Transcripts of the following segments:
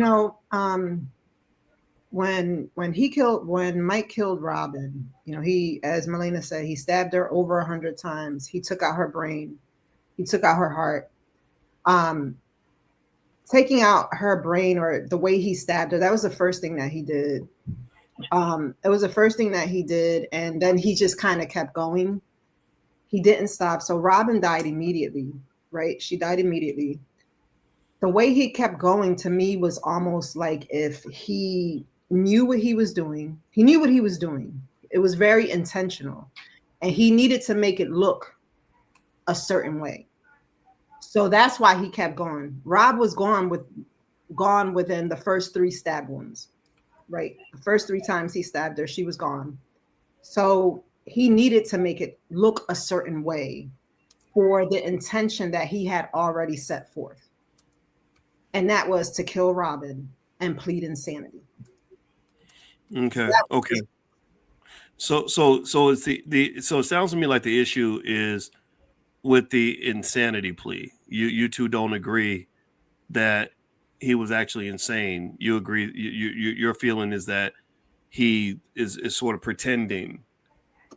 know, when Mike killed Robin, you know, he, as Melina said, he stabbed her over 100 times. He took out her brain. He took out her heart. Taking out her brain, or the way he stabbed her, that was the first thing that he did. It was the first thing that he did, and then he just kind of kept going. He didn't stop. So Robin died immediately, right? She died immediately. The way he kept going to me was almost like if he knew what he was doing. He knew what he was doing. It was very intentional, and he needed to make it look a certain way. So that's why he kept going. Rob was gone within the first 3 stab wounds, right? The first 3 times he stabbed her, she was gone. So he needed to make it look a certain way for the intention that he had already set forth. And that was to kill Robin and plead insanity. Okay. Okay. So it's so it sounds to me like the issue is with the insanity plea. You two don't agree that he was actually insane. You agree. Your feeling is that he is sort of pretending,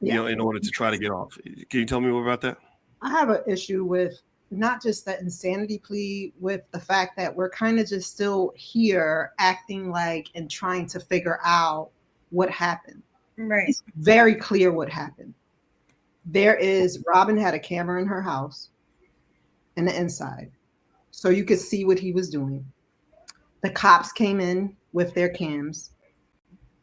you know, in order to try to get off. Can you tell me more about that? I have an issue with not just that insanity plea, with the fact that we're kind of just still here acting like and trying to figure out what happened. Right. It's very clear what happened. Robin had a camera in her house in the inside, so you could see what he was doing. The cops came in with their cams.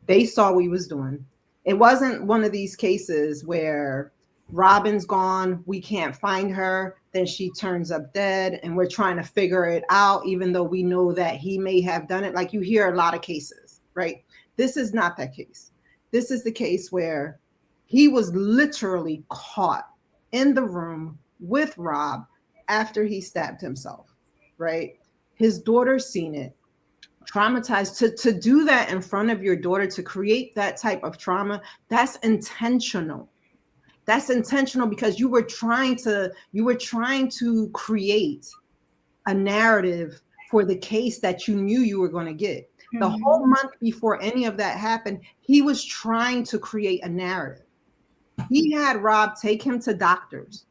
They saw what he was doing. It wasn't one of these cases where Robin's gone, we can't find her, then she turns up dead, and we're trying to figure it out, even though we know that he may have done it. Like you hear a lot of cases, right? This is not that case. This is the case where he was literally caught in the room with Rob after he stabbed himself, right? His daughter's seen it, traumatized. To do that in front of your daughter, to create that type of trauma, that's intentional. That's intentional because you were trying to create a narrative for the case that you knew you were going to get. The whole month before any of that happened, he was trying to create a narrative. He had Rob take him to doctors,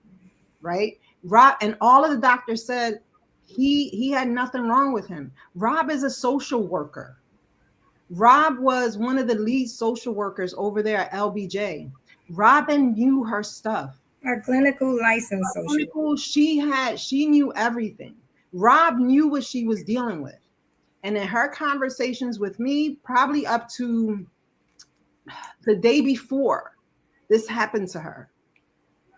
right? Rob, and all of the doctors said he had nothing wrong with him. Rob is a social worker. Rob was one of the lead social workers over there at LBJ. Robin knew her stuff. A clinical license social worker. She knew everything. Rob knew what she was dealing with. And in her conversations with me, probably up to the day before this happened to her.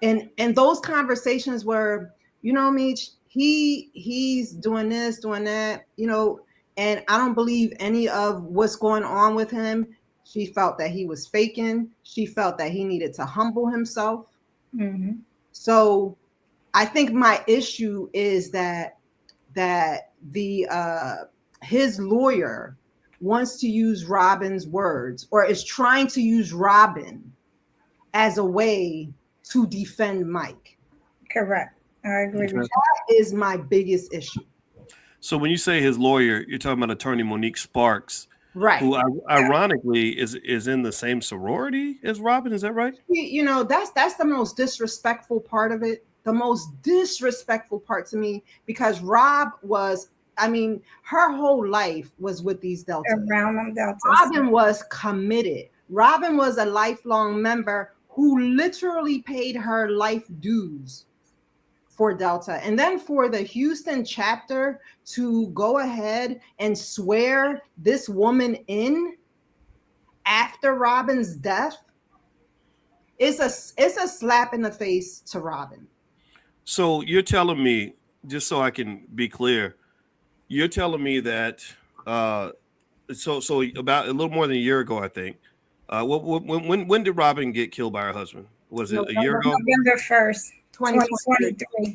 And those conversations were, you know, Meech, he's doing this, doing that, you know, and I don't believe any of what's going on with him. She felt that he was faking. She felt that he needed to humble himself. Mm-hmm. So I think my issue is that his lawyer wants to use Robin's words, or is trying to use Robin as a way to defend Mike. Correct. I agree with you. That is my biggest issue. So when you say his lawyer, you're talking about attorney Monique Sparks, right? Who ironically is in the same sorority as Robin. Is that right? You know, that's the most disrespectful part of it. The most disrespectful part to me, because Rob was, I mean, her whole life was with these Deltas. Around them Deltas. Robin was committed. Robin was a lifelong member who literally paid her life dues for Delta. And then for the Houston chapter to go ahead and swear this woman in after Robin's death, it's a slap in the face to Robin. So you're telling me, just so I can be clear, you're telling me that so about a little more than a year ago, I think. When did Robin get killed by her husband? Was it a year ago? November 1st, 2023.